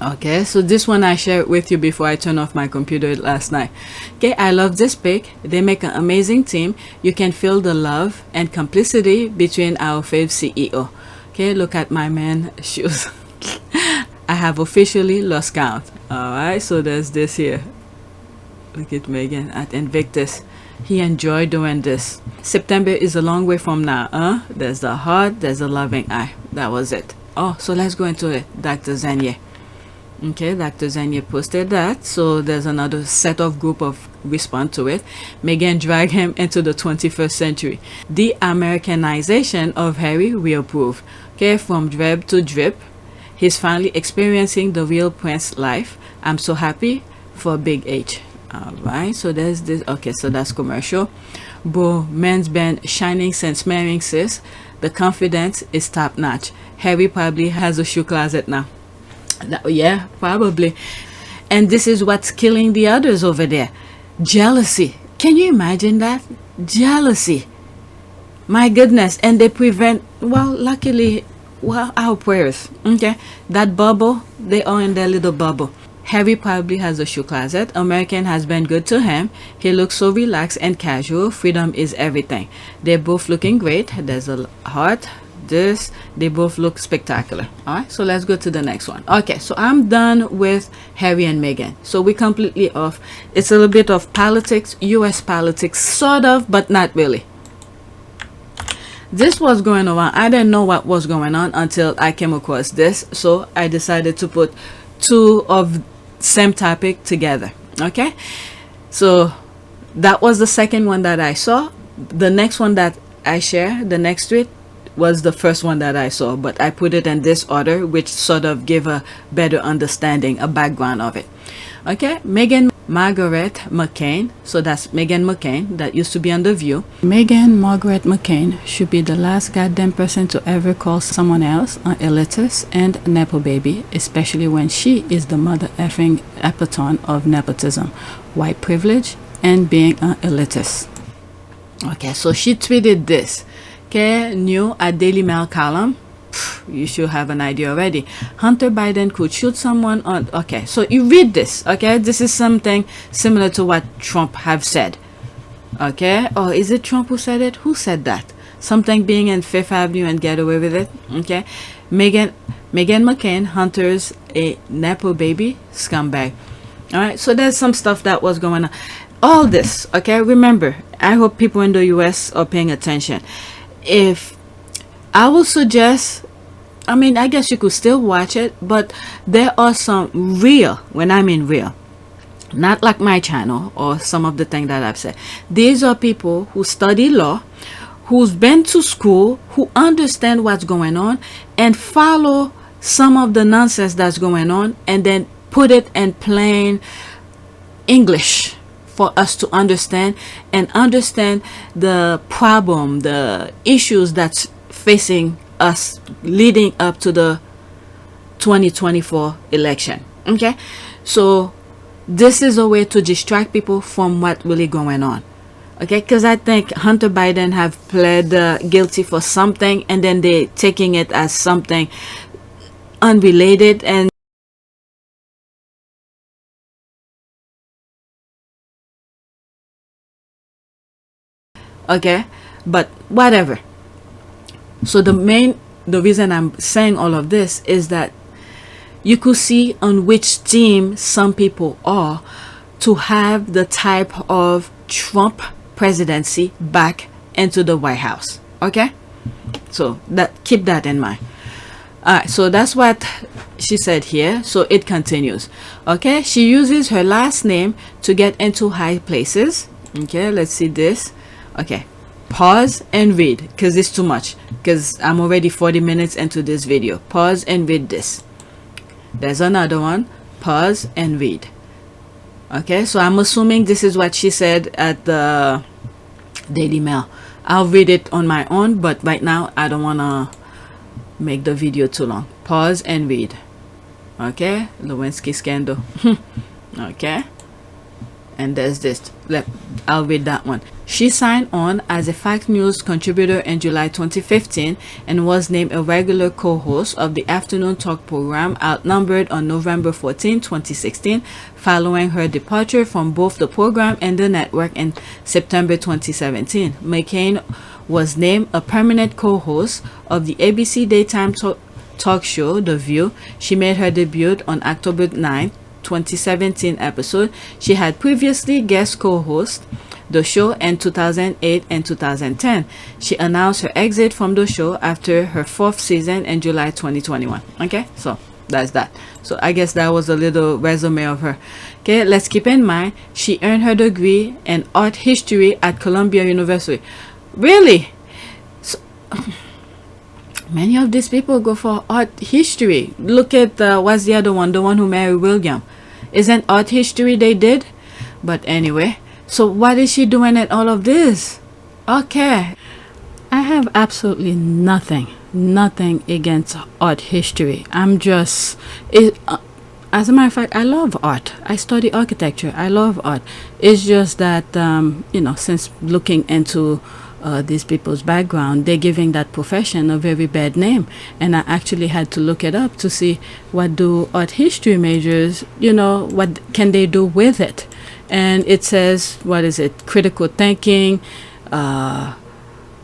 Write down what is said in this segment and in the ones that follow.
Okay, so this one I shared with you before I turned off my computer last night. Okay, I love this pic. They make an amazing team. You can feel the love and complicity between our fave CEO. Okay, look at my man shoes. I have officially lost count. Alright, so there's this here. Look at Megan at Invictus. He enjoyed doing this. September is a long way from now. There's the heart, there's the loving eye. That was it. Oh, so let's go into it. Dr. Zanye. Okay, Dr. Zanye posted that. So there's another set of group of respond to it. Megan dragged him into the 21st century. The Americanization of Harry we approve. Okay, from drab to drip. He's finally experiencing the real Prince life. I'm so happy for Big H. Alright, so there's this. Okay, so that's commercial. Bro, man's been shining since marrying sis. The confidence is top notch. Harry probably has a shoe closet now. Yeah, probably. And this is what's killing the others over there. Jealousy. Can you imagine that? Jealousy. My goodness. And they prevent, well, luckily, well, our prayers. Okay, that bubble, they are in their little bubble. Harry probably has a shoe closet. American has been good to him. He looks so relaxed and casual. Freedom is everything. They're both looking great. There's a heart. They both look spectacular. All right, so let's go to the next one. Okay, so I'm done with Harry and Meghan. So we completely off. It's a little bit of politics, US politics, sort of, but not really. This was going on. I didn't know what was going on until I came across this. So I decided to put two of same topic together. Okay, so that was the second one that I saw. The next one that I share, the next tweet, was the first one that I saw, but I put it in this order, which sort of give a better understanding, a background of it. Okay, Meghan Margaret McCain. So that's Meghan McCain that used to be on The View. Meghan Margaret McCain should be the last goddamn person to ever call someone else an elitist and nepo baby, especially when she is the mother effing epitome of nepotism, white privilege, and being an elitist. Okay, so she tweeted this. Okay, new at Daily Mail column. You should have an idea already. Hunter Biden could shoot someone on. Okay, so you read this. Okay, this is something similar to what Trump have said. Okay, or is it Trump who said it? Who said that? Something being in Fifth Avenue and get away with it. Okay, Meghan McCain, Hunter's a nepo baby scumbag. All right, so there's some stuff that was going on. All this. Okay, remember. I hope people in the U.S. are paying attention. If I will suggest, I mean, I guess you could still watch it, but there are some real, when I mean real, not like my channel or some of the things that I've said. These are people who study law, who's been to school, who understand what's going on and follow some of the nonsense that's going on and then put it in plain English for us to understand and understand the problem, the issues that's facing us leading up to the 2024 election. Okay, so this is a way to distract people from what really going on. Okay, because I think Hunter Biden have pled guilty for something and then they taking it as something unrelated and okay, but whatever. So the reason I'm saying all of this is that you could see on which team some people are to have the type of Trump presidency back into the White House. Okay, so that keep that in mind. All right, so that's what she said here. So it continues. Okay, she uses her last name to get into high places. Okay, let's see this. Okay, pause and read because it's too much, because I'm already 40 minutes into this video. Pause and read this. There's another one. Pause and read. Okay, so I'm assuming this is what she said at the Daily Mail. I'll read it on my own, but right now I don't want to make the video too long. Pause and read. Okay, Lewinsky scandal. Okay, and there's this. I'll read that one. She signed on as a Fact News contributor in July 2015 and was named a regular co-host of the afternoon talk program Outnumbered on November 14, 2016, following her departure from both the program and the network in September 2017. McCain was named a permanent co-host of the ABC daytime talk show The View. She made her debut on October 9, 2017 episode. She had previously guest co-host the show in 2008 and 2010. She announced her exit from the show after her 4th season in July 2021. Okay, so that's that. So I guess that was a little resume of her. Okay, let's keep in mind she earned her degree in art history at Columbia University. Really? So, many of these people go for art history. Look at what's the other one? The one who married William. Isn't art history they did? But anyway, so what is she doing at all of this? Okay. I have absolutely nothing against art history. I'm just... as a matter of fact, I love art. I study architecture. I love art. It's just that, since looking into these people's background, they're giving that profession a very bad name. And I actually had to look it up to see what do art history majors, what can they do with it. And it says, what is it? Critical thinking,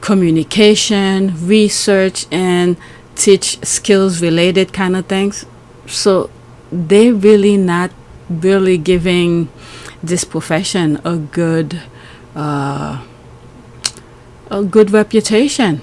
communication, research, and teach skills related kind of things. So they're really not really giving this profession a good reputation.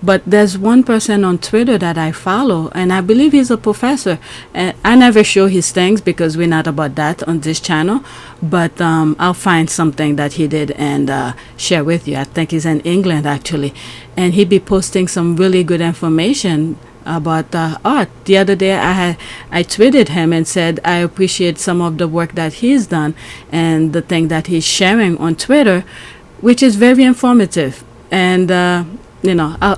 But there's one person on Twitter that I follow, and I believe he's a professor. And I never show his things because we're not about that on this channel. But I'll find something that he did and share with you. I think he's in England actually, and he'd be posting some really good information about art. The other day I tweeted him and said I appreciate some of the work that he's done and the thing that he's sharing on Twitter, which is very informative. And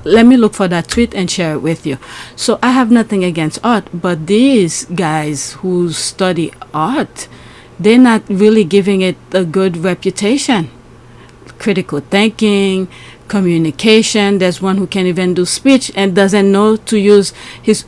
let me look for that tweet and share it with you. So I have nothing against art, but these guys who study art, they're not really giving it a good reputation. Critical thinking, communication. There's one who can't even do speech and doesn't know to use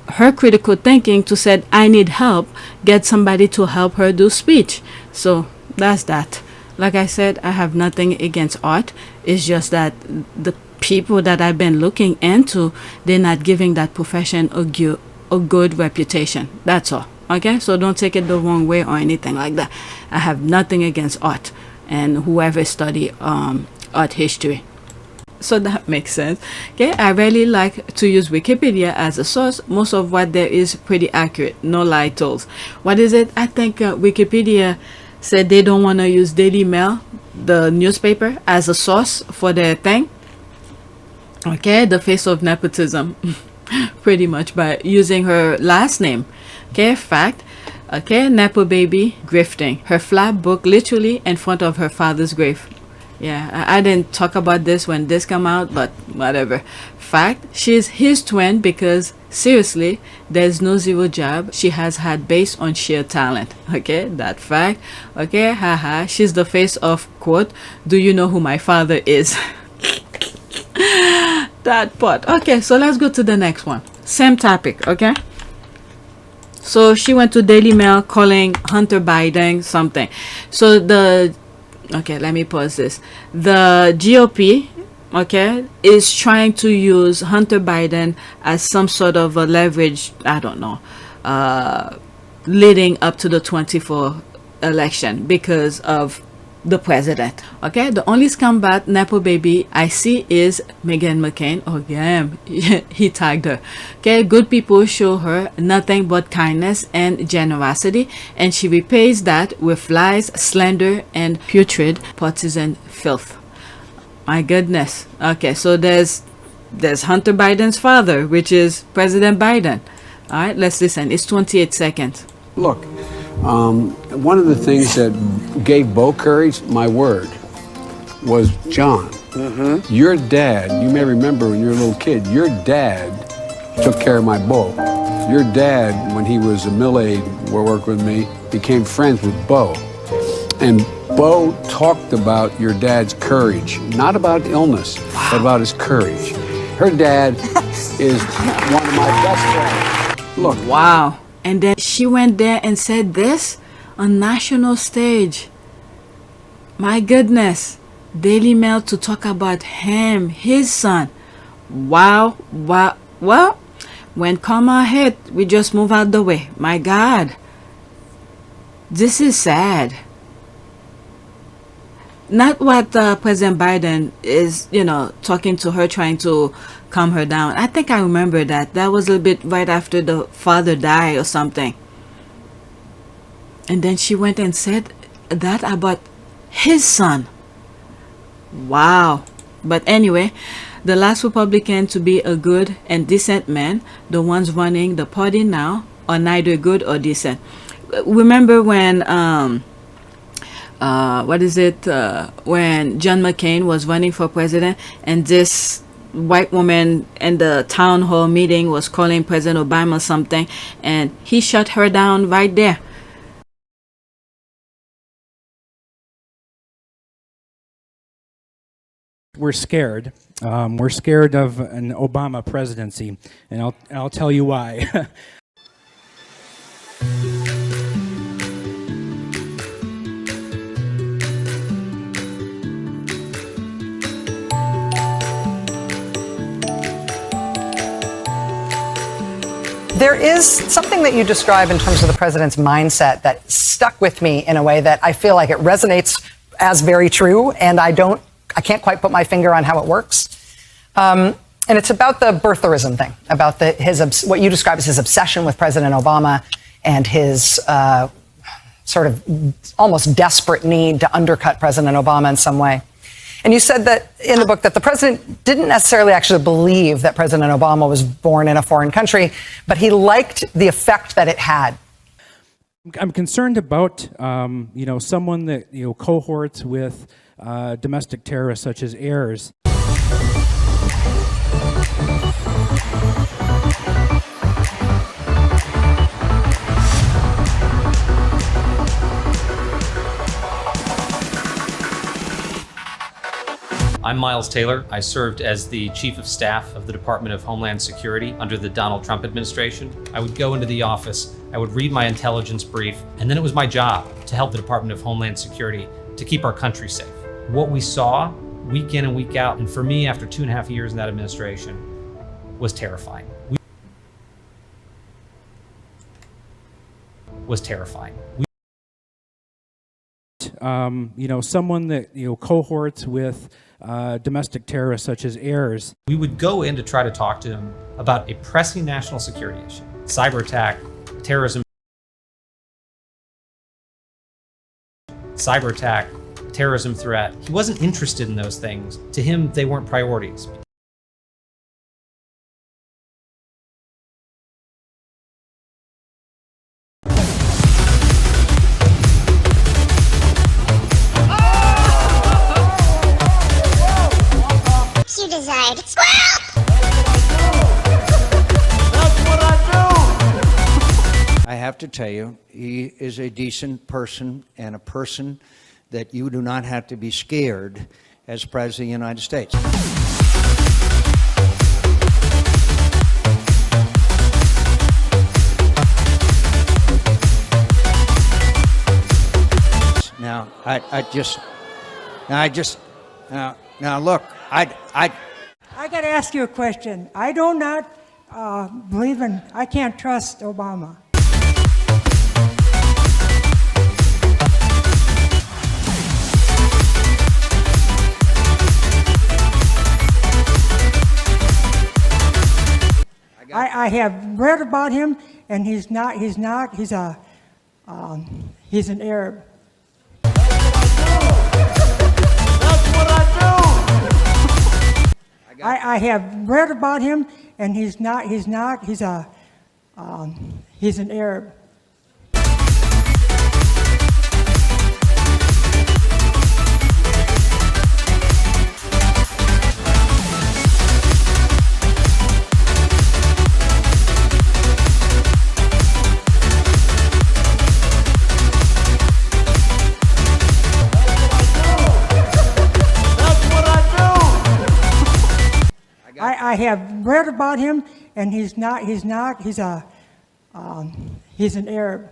her critical thinking to say, I need help, get somebody to help her do speech. So that's that. Like I said, I have nothing against art. It's just that the people that I've been looking into, they're not giving that profession a good reputation. That's all. Okay, so don't take it the wrong way or anything like that. I have nothing against art and whoever study art history. So that makes sense. Okay, I really like to use Wikipedia as a source. Most of what there is pretty accurate, no lie told. What is it? I think Wikipedia said they don't want to use Daily Mail, the newspaper, as a source for their thing. Okay, the face of nepotism, pretty much, by using her last name. Okay, fact. Okay, Nepo baby grifting. Her flat book literally in front of her father's grave. Yeah, I didn't talk about this when this came out, but whatever. Fact, she's his twin because seriously, there's no zero job she has had based on sheer talent. Okay, that fact. Okay, haha, she's the face of, quote, do you know who my father is? That part. Okay, so let's go to the next one. Same topic, okay? So she went to Daily Mail calling Hunter Biden something. So okay, let me pause this. The GOP, okay, is trying to use Hunter Biden as some sort of a leverage, I don't know, leading up to the 24 election because of the president. Okay, the only scumbag Nepo baby I see is Meghan McCain. Oh damn, he tagged her. Okay, good people show her nothing but kindness and generosity, and she repays that with lies, slander, and putrid partisan filth. My goodness. Okay, so there's Hunter Biden's father, which is President Biden. All right, let's listen. It's 28 seconds. Look, one of the things that gave Bo courage, my word, was John. Mm-hmm. Your dad, you may remember when you were a little kid, your dad took care of my Bo. Your dad, when he was a mill aide, worked with me, became friends with Bo. And Bo talked about your dad's courage, not about illness, but about his courage. Her dad is one of my best friends. Look. Wow. And then she went there and said this on national stage. My goodness. Daily Mail to talk about him, his son. Wow. Wow. Well, when karma hit, we just move out the way. My God. This is sad. Not what President Biden is, talking to her, trying to calm her down. I think I remember that. That was a little bit right after the father died or something. And then she went and said that about his son. Wow. But anyway, the last Republican to be a good and decent man, the ones running the party now, are neither good or decent. Remember when when John McCain was running for president, and this white woman in the town hall meeting was calling President Obama something, and he shut her down right there. We're scared. We're scared of an Obama presidency, and I'll tell you why. There is something that you describe in terms of the president's mindset that stuck with me in a way that I feel like it resonates as very true, and I can't quite put my finger on how it works. And it's about the birtherism thing, about what you describe as his obsession with President Obama and his sort of almost desperate need to undercut President Obama in some way. And you said that in the book that the president didn't necessarily actually believe that President Obama was born in a foreign country, but he liked the effect that it had. I'm concerned about, someone that, cohorts with domestic terrorists such as heirs. I'm Miles Taylor. I served as the Chief of Staff of the Department of Homeland Security under the Donald Trump administration. I would go into the office, I would read my intelligence brief, and then it was my job to help the Department of Homeland Security to keep our country safe. What we saw week in and week out, and for me after 2.5 years in that administration, was terrifying. Someone that, cohorts with domestic terrorists such as heirs. We would go in to try to talk to him about a pressing national security issue, cyber attack, terrorism threat. He wasn't interested in those things. To him, they weren't priorities. You desired. Squirrel! That's what I do! I have to tell you, he is a decent person and a person that you do not have to be scared as President of the United States. Now, look, I got to ask you a question. I do not I can't trust Obama. I have read about him, and he's an Arab. I have read about him, and he's an Arab. have read about him, and he's an Arab.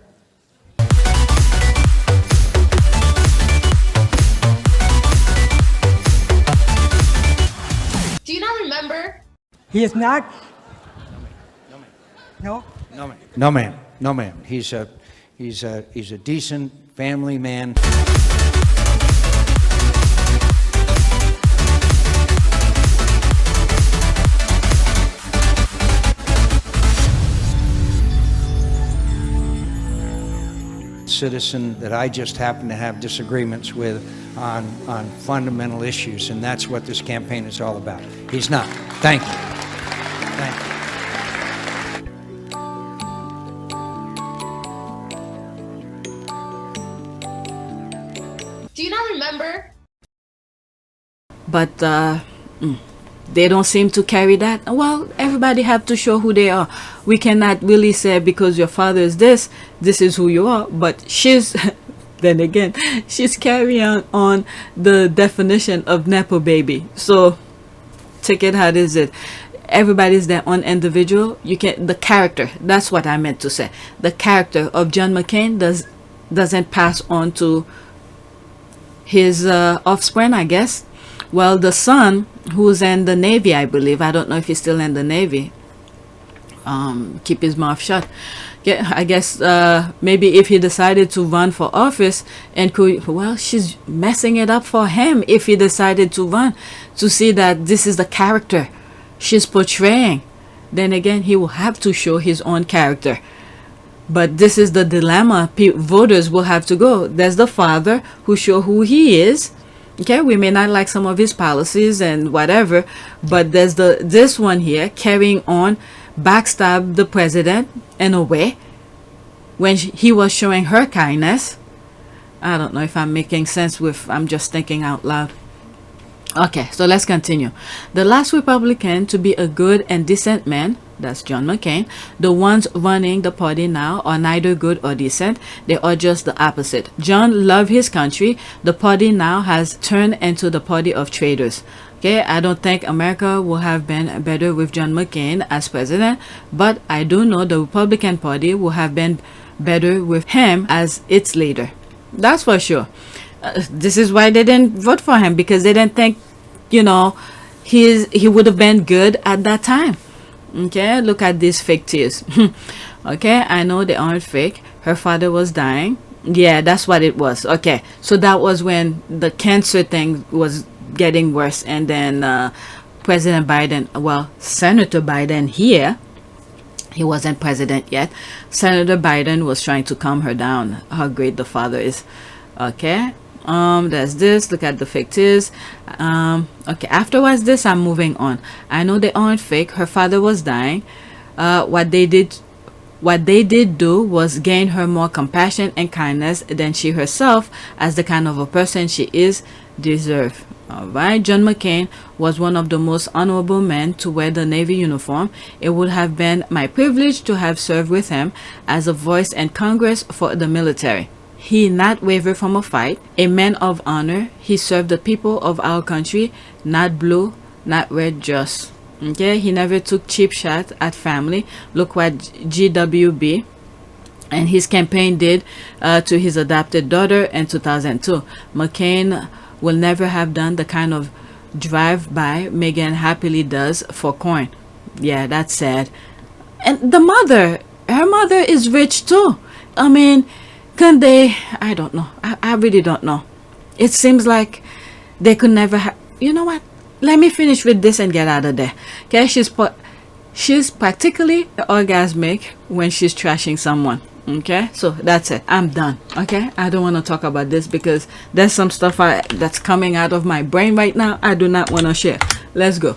Do you not remember? He is not. No? No, ma'am. No, ma'am. No, ma'am. He's a decent family man. Citizen that I just happen to have disagreements with on fundamental issues, and that's what this campaign is all about. He's not. Thank you. Thank you. Do you not remember? But they don't seem to carry that. Well, everybody have to show who they are. We cannot really say because your father is this is who you are. But she's then again, she's carrying on the definition of nepo baby. So take it how is it. Everybody's their own individual. You can the character. That's what I meant to say. The character of John McCain doesn't pass on to his offspring, I guess. Well, the son, who's in the Navy, I believe. I don't know if he's still in the Navy. Keep his mouth shut. Yeah, I guess maybe if he decided to run for office and could, well, she's messing it up for him if he decided to run, to see that this is the character she's portraying. Then again, he will have to show his own character. But this is the dilemma voters will have to go. There's the father who show who he is. Okay, we may not like some of his policies and whatever, but there's this one here carrying on, backstab the president in a way when he was showing her kindness. I don't know if I'm making sense I'm just thinking out loud. Okay, so let's continue. The last Republican to be a good and decent man, that's John McCain. The ones running the party now are neither good or decent. They are just the opposite. John loved his country. The party now has turned into the party of traitors. Okay, I don't think America would have been better with John McCain as president, but I do know the Republican Party would have been better with him as its leader. That's for sure. This is why they didn't vote for him, because they didn't think, he would have been good at that time. Okay, look at these fake tears. Okay, I know they aren't fake. Her father was dying. Yeah, that's what it was. Okay, so that was when the cancer thing was getting worse, and then President Biden, well, Senator Biden here, he wasn't president yet. Senator Biden was trying to calm her down, how great the father is. Okay, there's this. Look at the fake tears. Okay, afterwards this, I'm moving on. I know they aren't fake. Her father was dying. What they did do was gain her more compassion and kindness than she herself, as the kind of a person she is, deserve. Alright, John McCain was one of the most honorable men to wear the Navy uniform. It would have been my privilege to have served with him as a voice in Congress for the military. He not wavered from a fight, a man of honor. He served the people of our country, not blue, not red, just. Okay, he never took cheap shots at family. Look what GWB and his campaign did to his adopted daughter in 2002. McCain will never have done the kind of drive-by Meghan happily does for coin. Yeah, that's sad. And her mother is rich too. I mean, can they? I don't know. I really don't know. It seems like they could never have. You know what? Let me finish with this and get out of there. Okay, she's practically orgasmic when she's trashing someone. Okay, so that's it. I'm done. Okay, I don't want to talk about this because there's some stuff that's coming out of my brain right now I do not want to share. Let's go.